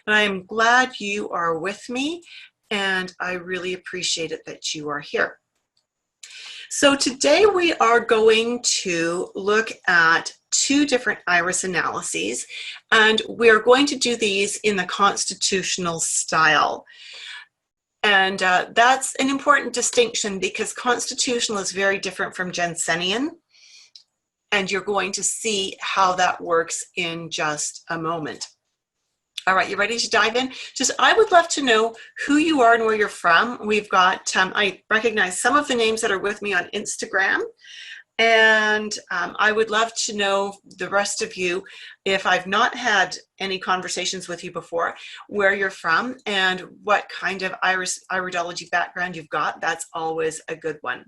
And I'm glad you are with me, and I really appreciate it that you are here. So today we are going to look at two different iris analyses, and we're going to do these in the constitutional style. And that's an important distinction because constitutional is very different from Jensenian, and you're going to see how that works in just a moment. All right, you ready to dive in? I would love to know who you are and where you're from. We've got, I recognize some of the names that are with me on Instagram, and I would love to know the rest of you, if I've not had any conversations with you before, where you're from and what kind of iridology background you've got. That's always a good one.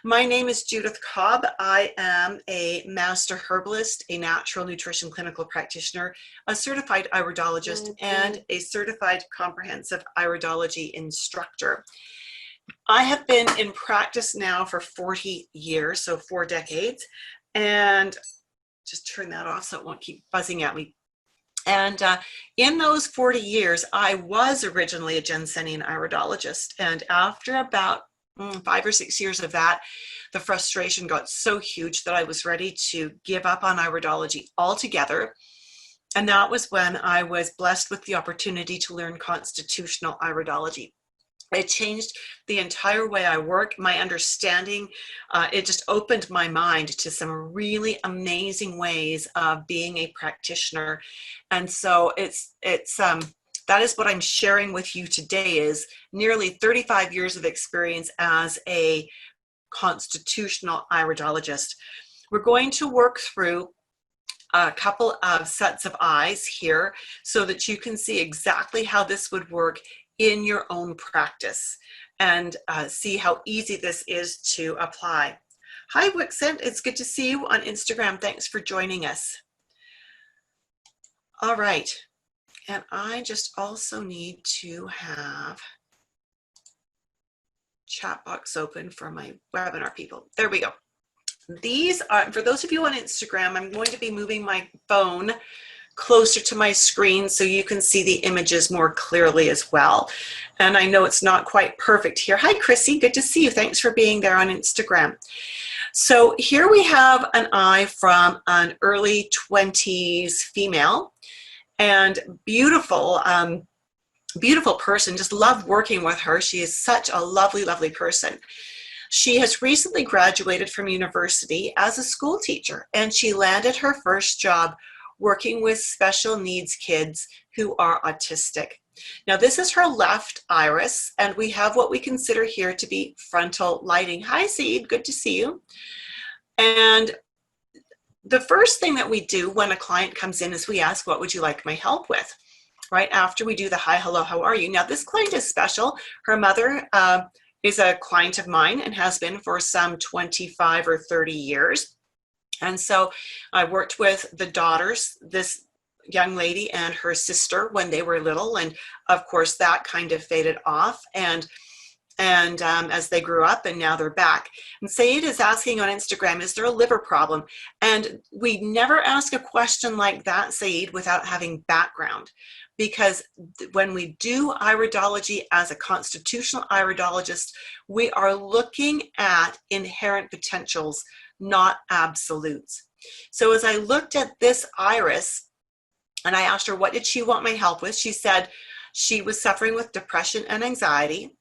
My name is Judith Cobb. I am a master herbalist, a natural nutrition clinical practitioner, a certified iridologist, and a certified comprehensive iridology instructor. I have been in practice now for 40 years, so 4 decades, and just turn that off so it won't keep buzzing at me. And in those 40 years, I was originally a Jensenian iridologist, and after about 5 or 6 years of that, the frustration got so huge that I was ready to give up on iridology altogether. And that was when I was blessed with the opportunity to learn constitutional iridology. It changed the entire way I work, my understanding. It just opened my mind to some really amazing ways of being a practitioner. And so that is what I'm sharing with you today, is nearly 35 years of experience as a constitutional iridologist. We're going to work through a couple of sets of eyes here so that you can see exactly how this would work in your own practice and see how easy this is to apply. Hi Wixent, it's good to see you on Instagram. Thanks for joining us. All right. And I just also need to have chat box open for my webinar people. There we go. These are, for those of you on Instagram, I'm going to be moving my phone closer to my screen so you can see the images more clearly as well. And I know it's not quite perfect here. Hi Chrissy, good to see you. Thanks for being there on Instagram. So here we have an eye from an early 20s female. And beautiful, beautiful person. Just love working with her. She is such a lovely, lovely person. She has recently graduated from university as a school teacher, and she landed her first job working with special needs kids who are autistic. Now, this is her left iris, and we have what we consider here to be frontal lighting. Hi, Seed. Good to see you. And the first thing that we do when a client comes in is we ask, what would you like my help with? Right after we do the hi, hello, how are you? Now this client is special. Her mother is a client of mine and has been for some 25 or 30 years. And so I worked with the daughters, this young lady and her sister when they were little. And of course that kind of faded off. And as they grew up, and now they're back. And Saeed is asking on Instagram, is there a liver problem? And we never ask a question like that, Saeed, without having background. Because when we do iridology as a constitutional iridologist, we are looking at inherent potentials, not absolutes. So as I looked at this iris, and I asked her, what did she want my help with? She said she was suffering with depression and anxiety.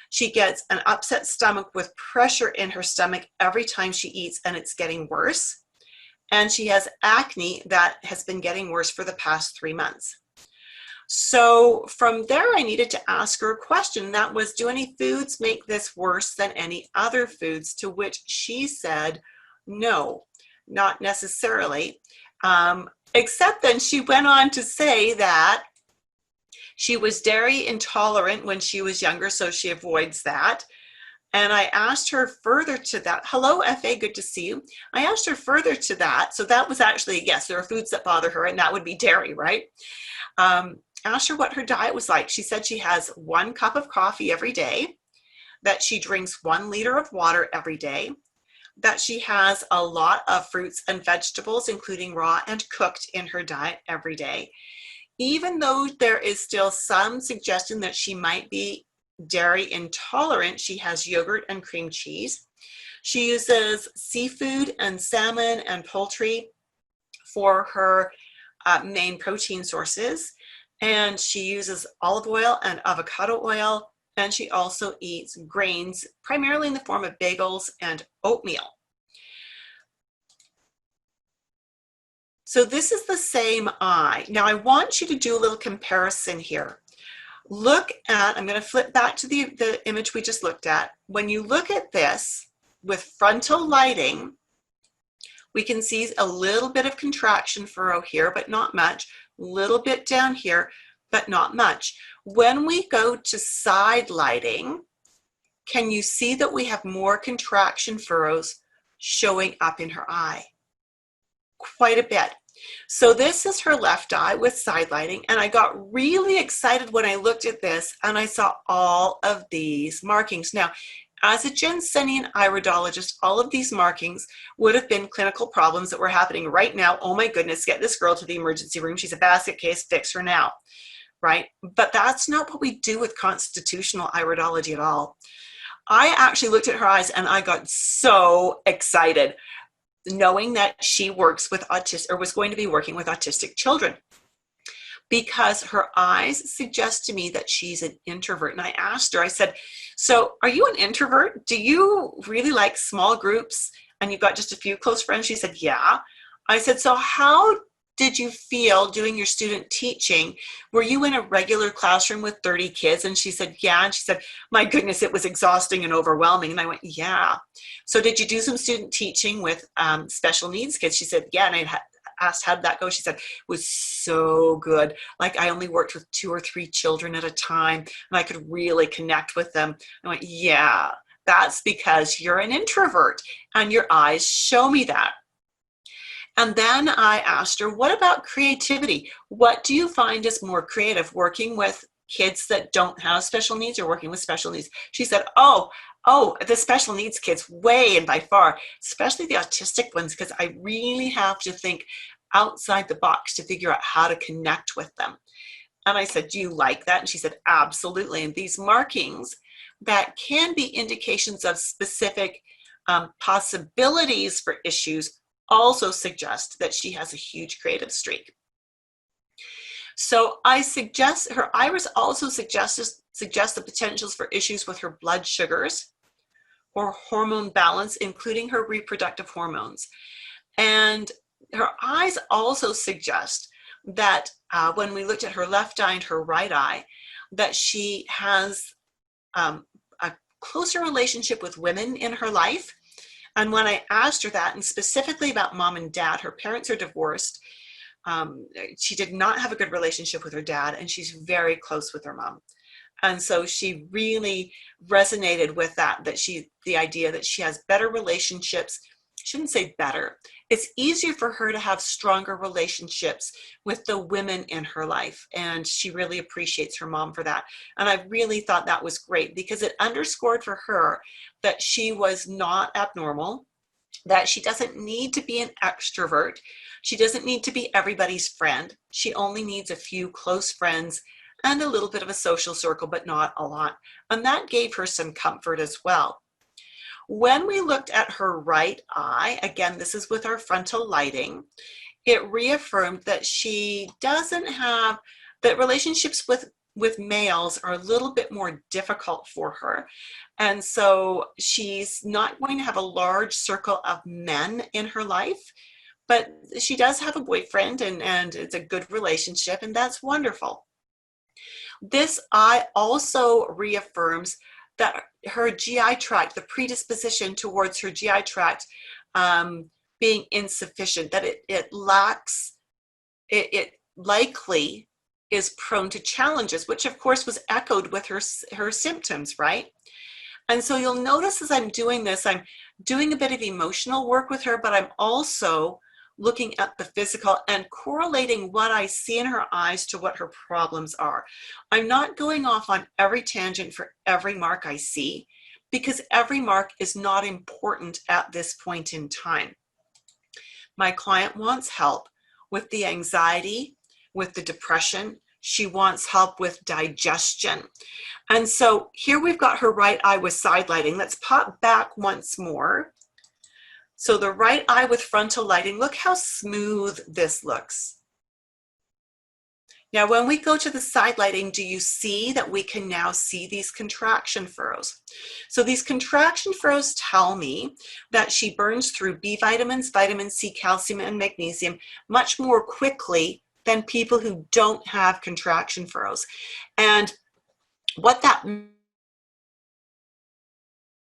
She gets an upset stomach with pressure in her stomach every time she eats, and it's getting worse. And she has acne that has been getting worse for the past 3 months. So from there, I needed to ask her a question. That was, do any foods make this worse than any other foods? To which she said, no, not necessarily. Except then she went on to say that she was dairy intolerant when she was younger, so she avoids that. And I asked her further to that. Hello, FA, good to see you. I asked her further to that. So that was actually, yes, there are foods that bother her, and that would be dairy, right? Asked her what her diet was like. She said she has 1 cup of coffee every day, that she drinks 1 liter of water every day, that she has a lot of fruits and vegetables, including raw and cooked, in her diet every day. even though there is still some suggestion that she might be dairy intolerant, she has yogurt and cream cheese. She uses seafood and salmon and poultry for her main protein sources. And she uses olive oil and avocado oil. And she also eats grains, primarily in the form of bagels and oatmeal. So this is the same eye. Now I want you to do a little comparison here. Look at, I'm going to flip back to the image we just looked at. When you look at this with frontal lighting, we can see a little bit of contraction furrow here, but not much. A little bit down here, but not much. When we go to side lighting, can you see that we have more contraction furrows showing up in her eye? Quite a bit. So this is her left eye with side lighting, and I got really excited when I looked at this and I saw all of these markings. Now, as a Jensenian iridologist, all of these markings would have been clinical problems that were happening right now. Oh my goodness, get this girl to the emergency room. She's a basket case, fix her now, right? But that's not what we do with constitutional iridology at all. I actually looked at her eyes and I got so excited, knowing that she works with autistic, or was going to be working with autistic children, because her eyes suggest to me that she's an introvert. And I asked her, I said, so are you an introvert? Do you really like small groups and you've got just a few close friends? She said, yeah. I said, so how did you feel doing your student teaching? Were you in a regular classroom with 30 kids? And she said, yeah. And she said, my goodness, it was exhausting and overwhelming. And I went, yeah. So did you do some student teaching with special needs kids? She said, yeah. And I asked, how did that go? She said, it was so good. Like I only worked with 2 or 3 children at a time and I could really connect with them. I went, yeah, that's because you're an introvert and your eyes show me that. And then I asked her, what about creativity? What do you find is more creative, working with kids that don't have special needs or working with special needs? She said, oh, the special needs kids, way and by far, especially the autistic ones, because I really have to think outside the box to figure out how to connect with them. And I said, do you like that? And she said, absolutely. And these markings that can be indications of specific possibilities for issues also suggest that she has a huge creative streak. So I suggest her iris also suggests the potentials for issues with her blood sugars or hormone balance, including her reproductive hormones. And her eyes also suggest that when we looked at her left eye and her right eye, that she has a closer relationship with women in her life. And when I asked her that, and specifically about mom and dad, her parents are divorced. She did not have a good relationship with her dad, and she's very close with her mom. And so she really resonated with that the idea that she has better relationships. Shouldn't say better. It's easier for her to have stronger relationships with the women in her life. And she really appreciates her mom for that. And I really thought that was great because it underscored for her that she was not abnormal, that she doesn't need to be an extrovert. She doesn't need to be everybody's friend. She only needs a few close friends and a little bit of a social circle, but not a lot. And that gave her some comfort as well. When we looked at her right eye, again, this is with our frontal lighting, it reaffirmed that she doesn't have, that relationships with males are a little bit more difficult for her. And so she's not going to have a large circle of men in her life, but she does have a boyfriend and it's a good relationship, and that's wonderful. This eye also reaffirms that her GI tract, the predisposition towards her GI tract being insufficient, that it lacks, it likely is prone to challenges, which of course was echoed with her symptoms, right? And so you'll notice as I'm doing this, I'm doing a bit of emotional work with her, but I'm also looking at the physical and correlating what I see in her eyes to what her problems are. I'm not going off on every tangent for every mark I see, because every mark is not important at this point in time. My client wants help with the anxiety, with the depression. She wants help with digestion. And so here we've got her right eye with side lighting. Let's pop back once more. So the right eye with frontal lighting, look how smooth this looks. Now, when we go to the side lighting, do you see that we can now see these contraction furrows? So these contraction furrows tell me that she burns through B vitamins, vitamin C, calcium, and magnesium much more quickly than people who don't have contraction furrows. And what that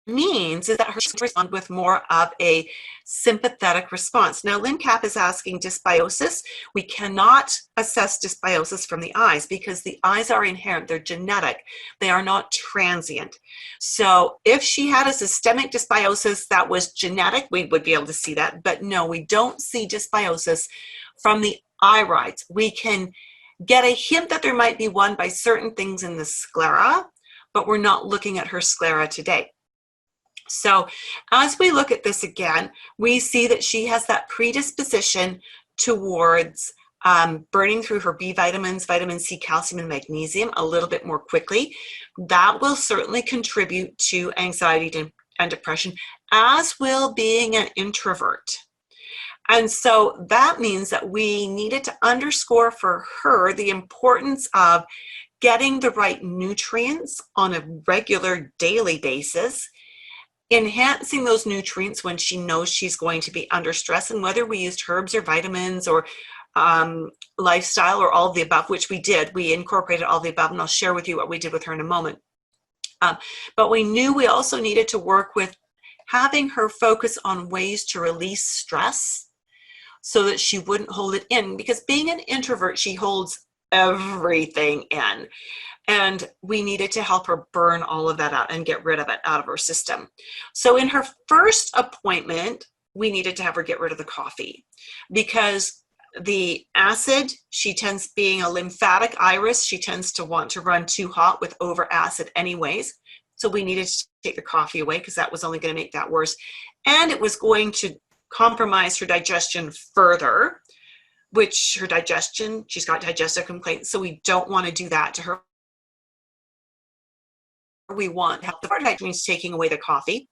means is that her responds with more of a sympathetic response. Now, Lynn Cap is asking dysbiosis. We cannot assess dysbiosis from the eyes because the eyes are inherent. They're genetic. They are not transient. So if she had a systemic dysbiosis that was genetic, we would be able to see that. But no, we don't see dysbiosis from the irides. We can get a hint that there might be one by certain things in the sclera, but we're not looking at her sclera today. So as we look at this again, we see that she has that predisposition towards burning through her B vitamins, vitamin C, calcium, and magnesium a little bit more quickly. That will certainly contribute to anxiety and depression, as will being an introvert. And so that means that we needed to underscore for her the importance of getting the right nutrients on a regular daily basis, enhancing those nutrients when she knows she's going to be under stress, and whether we used herbs or vitamins or lifestyle or all of the above, which we did, we incorporated all the above, and I'll share with you what we did with her in a moment. But we knew we also needed to work with having her focus on ways to release stress so that she wouldn't hold it in, because being an introvert, she holds everything in. And we needed to help her burn all of that out and get rid of it out of her system. So in her first appointment, we needed to have her get rid of the coffee because the acid, she tends, being a lymphatic iris, she tends to want to run too hot with over acid anyways. So we needed to take the coffee away because that was only going to make that worse. And it was going to compromise her digestion further, which her digestion, she's got digestive complaints. So we don't want to do that to her. We want help. The part of that means taking away the coffee.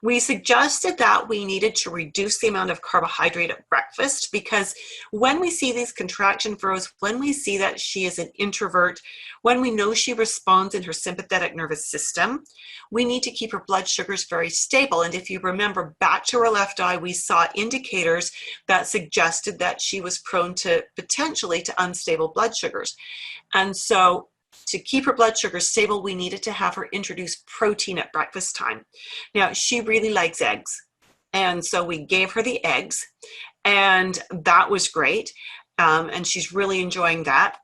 We suggested that we needed to reduce the amount of carbohydrate at breakfast because when we see these contraction furrows, when we see that she is an introvert, when we know she responds in her sympathetic nervous system, we need to keep her blood sugars very stable. And if you remember back to her left eye, we saw indicators that suggested that she was prone to potentially to unstable blood sugars. And so to keep her blood sugar stable, we needed to have her introduce protein at breakfast time. Now, she really likes eggs. And so we gave her the eggs, and that was great. And she's really enjoying that.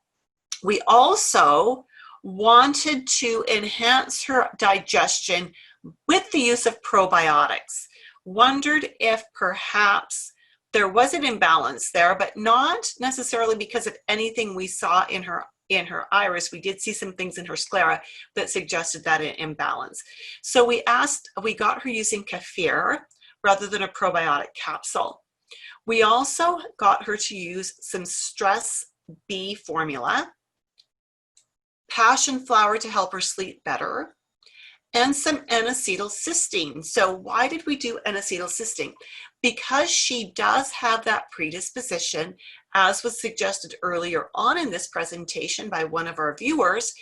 We also wanted to enhance her digestion with the use of probiotics. Wondered if perhaps there was an imbalance there, but not necessarily because of anything we saw in her iris. We did see some things in her sclera that suggested that an imbalance. So we got her using kefir rather than a probiotic capsule. We also got her to use some stress B formula, passion flower to help her sleep better, and some N-acetylcysteine. So why did we do N-acetylcysteine? Because she does have that predisposition, as was suggested earlier on in this presentation by one of our viewers,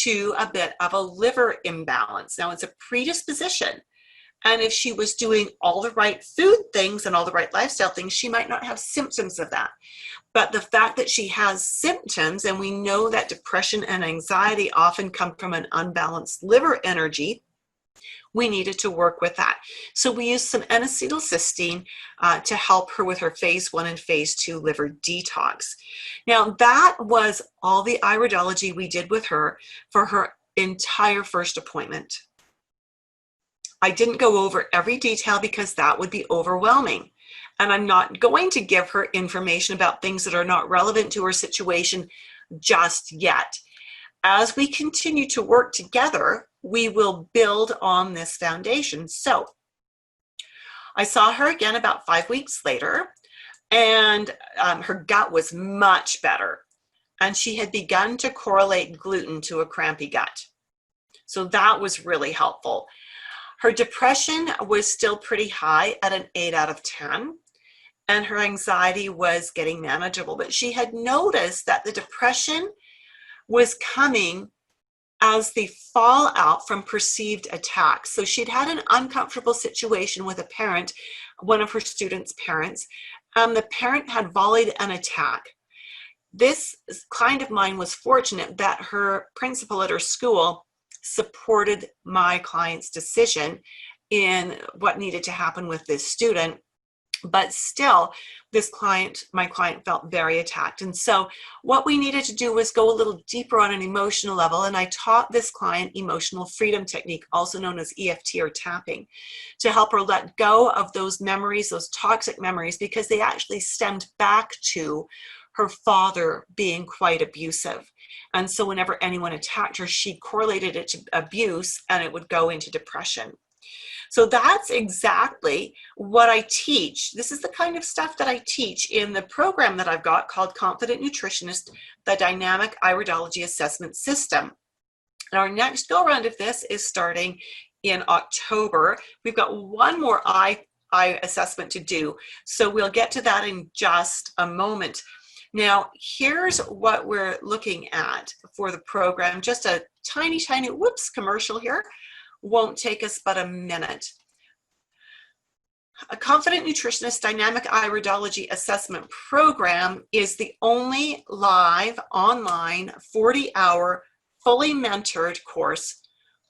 to a bit of a liver imbalance. Now, it's a predisposition. And if she was doing all the right food things and all the right lifestyle things, she might not have symptoms of that. But the fact that she has symptoms, and we know that depression and anxiety often come from an unbalanced liver energy, we needed to work with that. So we used some N-acetylcysteine to help her with her phase 1 and phase 2 liver detox. Now, that was all the iridology we did with her for her entire first appointment. I didn't go over every detail because that would be overwhelming. And I'm not going to give her information about things that are not relevant to her situation just yet. As we continue to work together, we will build on this foundation. So I saw her again about 5 weeks later, and her gut was much better. and she had begun to correlate gluten to a crampy gut. So that was really helpful. Her depression was still pretty high at an 8 out of 10, and her anxiety was getting manageable. But she had noticed that the depression was coming as the fallout from perceived attacks. So she'd had an uncomfortable situation with a parent, one of her students' parents, and the parent had volleyed an attack. This client of mine was fortunate that her principal at her school supported my client's decision in what needed to happen with this student. But still, my client felt very attacked. And so what we needed to do was go a little deeper on an emotional level. And I taught this client emotional freedom technique, also known as EFT or tapping, to help her let go of those memories, those toxic memories, because they actually stemmed back to her father being quite abusive. And so whenever anyone attacked her, she correlated it to abuse, and it would go into depression. So that's exactly what I teach. This is the kind of stuff that I teach in the program that I've got called Confident Nutritionist, the Dynamic Iridology Assessment System. And our next go around of this is starting in October. We've got one more eye assessment to do. So we'll get to that in just a moment. Now, here's what we're looking at for the program. Just a tiny, commercial here. Won't take us but a minute. A Confident Nutritionist Dynamic Iridology Assessment Program is the only live, online, 40-hour, fully mentored course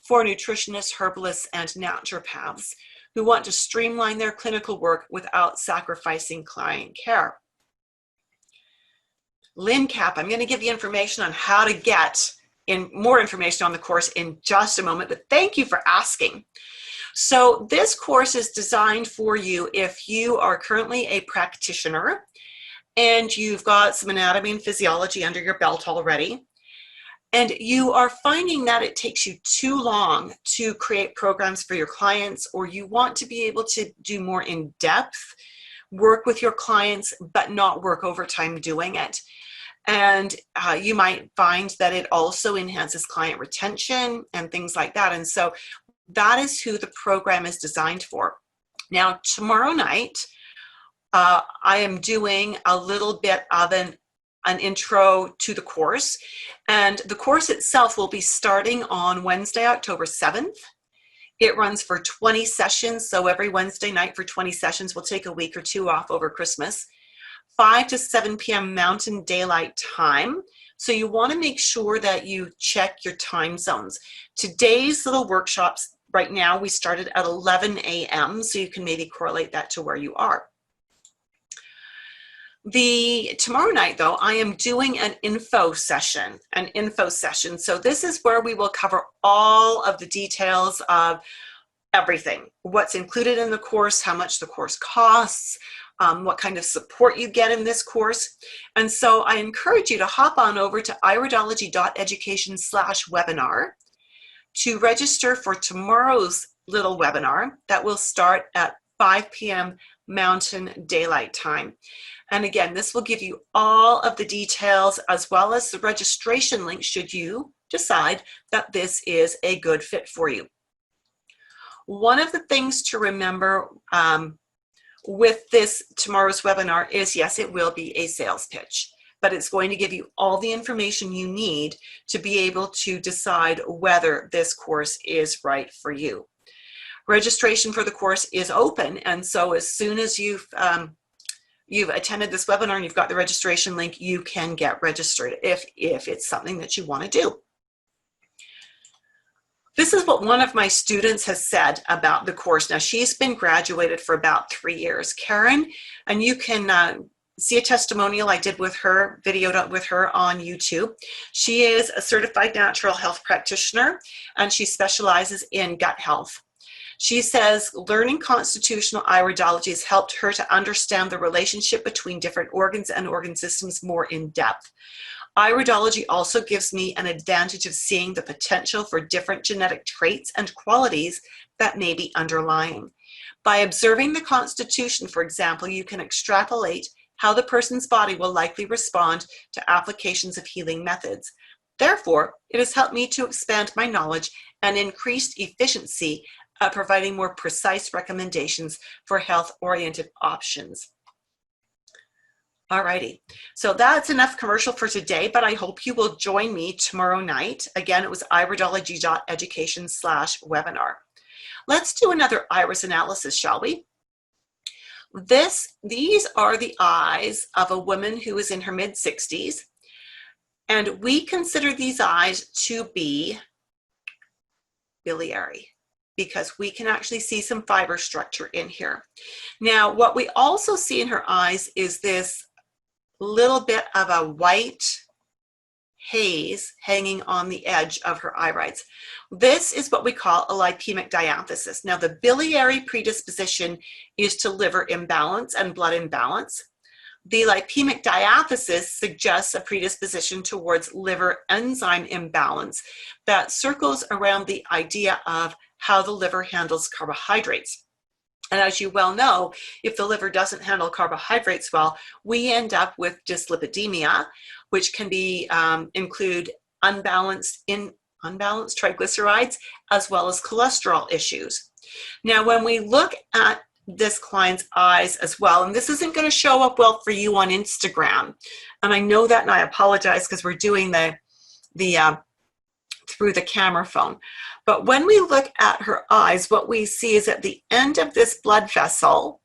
for nutritionists, herbalists, and naturopaths who want to streamline their clinical work without sacrificing client care. LinCap, I'm going to give you information on how to get more information on the course in just a moment, but thank you for asking. So this course is designed for you if you are currently a practitioner and you've got some anatomy and physiology under your belt already, and you are finding that it takes you too long to create programs for your clients, or you want to be able to do more in-depth work with your clients, but not work overtime doing it. And you might find that it also enhances client retention and things like that. And so that is who the program is designed for. Now, tomorrow night, I am doing a little bit of an intro to the course. And the course itself will be starting on Wednesday, October 7th. It runs for 20 sessions. So every Wednesday night for 20 sessions, we'll take a week or two off over Christmas. 5 to 7 p.m. Mountain Daylight Time. So you want to make sure that you check your time zones. Today's little workshops, right now, we started at 11 a.m. So you can maybe correlate that to where you are. Tomorrow night, though, I am doing an info session. So this is where we will cover all of the details of everything. What's included in the course, how much the course costs, what kind of support you get in this course. And so I encourage you to hop on over to iridology.education/webinar to register for tomorrow's little webinar that will start at 5 p.m. Mountain Daylight Time. And again, this will give you all of the details as well as the registration link should you decide that this is a good fit for you. One of the things to remember with this tomorrow's webinar is, yes, it will be a sales pitch, but it's going to give you all the information you need to be able to decide whether this course is right for you. Registration for the course is open, and so as soon as you've attended this webinar and you've got the registration link, you can get registered if it's something that you want to do. This is what one of my students has said about the course. Now, she's been graduated for about 3 years, Karen, and you can see a testimonial I did with her, videoed with her on YouTube. She is a certified natural health practitioner, and she specializes in gut health. She says learning constitutional iridology has helped her to understand the relationship between different organs and organ systems more in depth. Iridology also gives me an advantage of seeing the potential for different genetic traits and qualities that may be underlying. By observing the constitution, for example, you can extrapolate how the person's body will likely respond to applications of healing methods. Therefore, it has helped me to expand my knowledge and increased efficiency at providing more precise recommendations for health-oriented options. Alrighty, so that's enough commercial for today, but I hope you will join me tomorrow night. Again, it was iridology.education/webinar. Let's do another iris analysis, shall we? These are the eyes of a woman who is in her mid-60s, and we consider these eyes to be biliary because we can actually see some fiber structure in here. Now, what we also see in her eyes is this little bit of a white haze hanging on the edge of her irides. This is what we call a lipemic diathesis. Now, the biliary predisposition is to liver imbalance and blood imbalance. The lipemic diathesis suggests a predisposition towards liver enzyme imbalance that circles around the idea of how the liver handles carbohydrates. And as you well know, if the liver doesn't handle carbohydrates well, we end up with dyslipidemia, which can be include unbalanced triglycerides as well as cholesterol issues. Now, when we look at this client's eyes as well, and this isn't going to show up well for you on Instagram, and I know that, and I apologize because we're doing the through the camera phone. But when we look at her eyes, what we see is at the end of this blood vessel,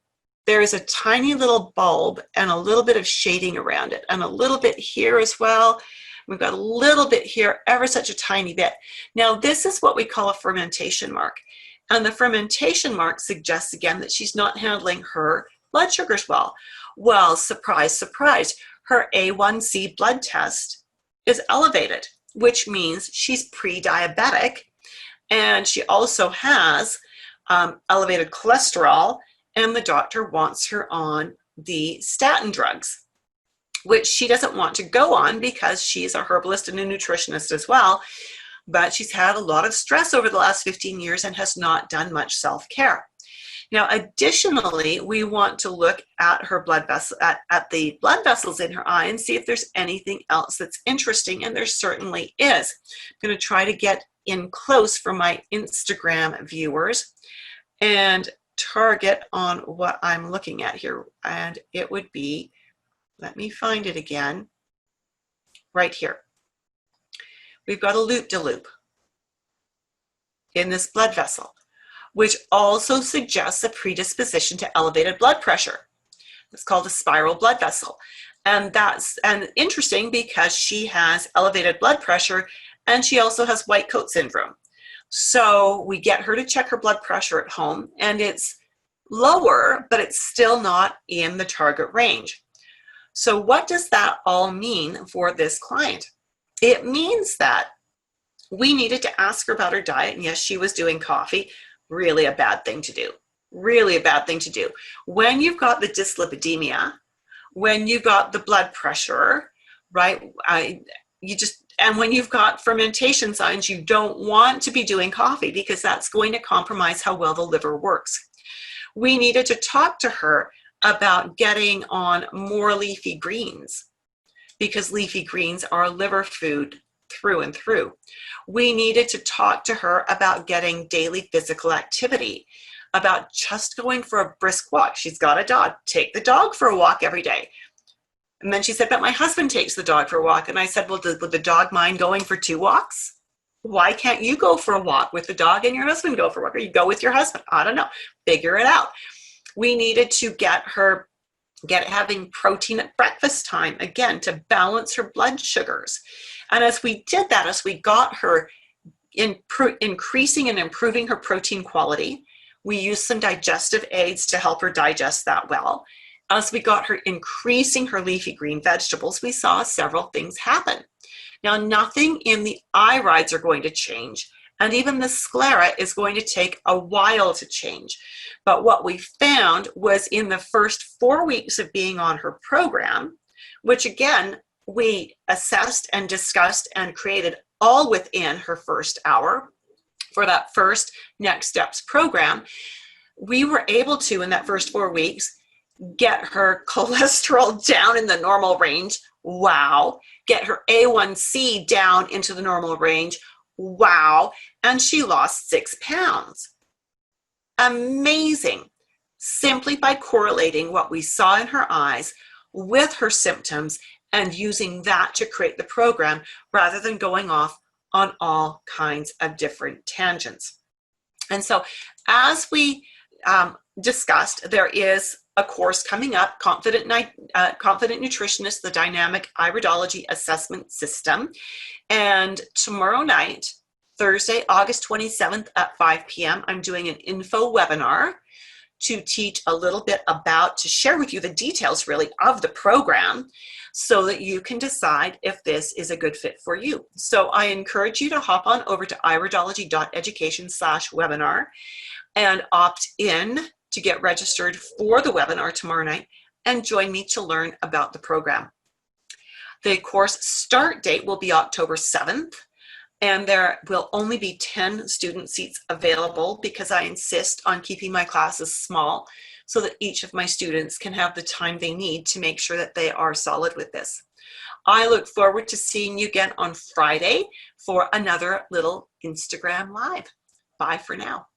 there is a tiny little bulb and a little bit of shading around it, and a little bit here as well. We've got a little bit here, ever such a tiny bit. Now, this is what we call a fermentation mark. And the fermentation mark suggests, again, that she's not handling her blood sugars well. Well, surprise, surprise, her A1C blood test is elevated, which means she's pre-diabetic, and she also has elevated cholesterol, and the doctor wants her on the statin drugs, which she doesn't want to go on because she's a herbalist and a nutritionist as well, but she's had a lot of stress over the last 15 years and has not done much self-care. Now, additionally, we want to look at her blood vessel, at the blood vessels in her eye and see if there's anything else that's interesting, and there certainly is. I'm going to try to get in close for my Instagram viewers and target on what I'm looking at here, and it would be, let me find it again, right here. We've got a loop-de-loop in this blood vessel, which also suggests a predisposition to elevated blood pressure. It's called a spiral blood vessel. And that's interesting because she has elevated blood pressure and she also has white coat syndrome. So we get her to check her blood pressure at home, and it's lower, but it's still not in the target range. So what does that all mean for this client? It means that we needed to ask her about her diet. And yes, she was doing coffee. Really a bad thing to do. Really a bad thing to do. When you've got the dyslipidemia, when you've got the blood pressure, right? And when you've got fermentation signs, you don't want to be doing coffee because that's going to compromise how well the liver works. We needed to talk to her about getting on more leafy greens because leafy greens are a liver food through and through. We needed to talk to her about getting daily physical activity, about just going for a brisk walk. She's got a dog. Take the dog for a walk every day. And then she said, but my husband takes the dog for a walk. And I said, well, would the dog mind going for 2 walks? Why can't you go for a walk with the dog and your husband go for a walk? Or you go with your husband? I don't know. Figure it out. We needed to get her having protein at breakfast time, again, to balance her blood sugars. And as we did that, as we got her increasing and improving her protein quality, we used some digestive aids to help her digest that well. As we got her increasing her leafy green vegetables, we saw several things happen. Now, nothing in the irides are going to change, and even the sclera is going to take a while to change. But what we found was in the first 4 weeks of being on her program, which again, we assessed and discussed and created all within her first hour for that first Next Steps program, we were able to, in that first 4 weeks, get her cholesterol down in the normal range. Wow. Get her A1C down into the normal range. Wow. And she lost 6 pounds. Amazing. Simply by correlating what we saw in her eyes with her symptoms and using that to create the program rather than going off on all kinds of different tangents. And so as we discussed, there is a course coming up, Confident Nutritionist, the Dynamic Iridology Assessment System. And tomorrow night, Thursday, August 27th at 5 p.m., I'm doing an info webinar to teach a little bit about, to share with you the details really of the program so that you can decide if this is a good fit for you. So I encourage you to hop on over to iridology.education/webinar and opt in to get registered for the webinar tomorrow night and join me to learn about the program. The course start date will be October 7th. And there will only be 10 student seats available because I insist on keeping my classes small so that each of my students can have the time they need to make sure that they are solid with this. I look forward to seeing you again on Friday for another little Instagram Live. Bye for now.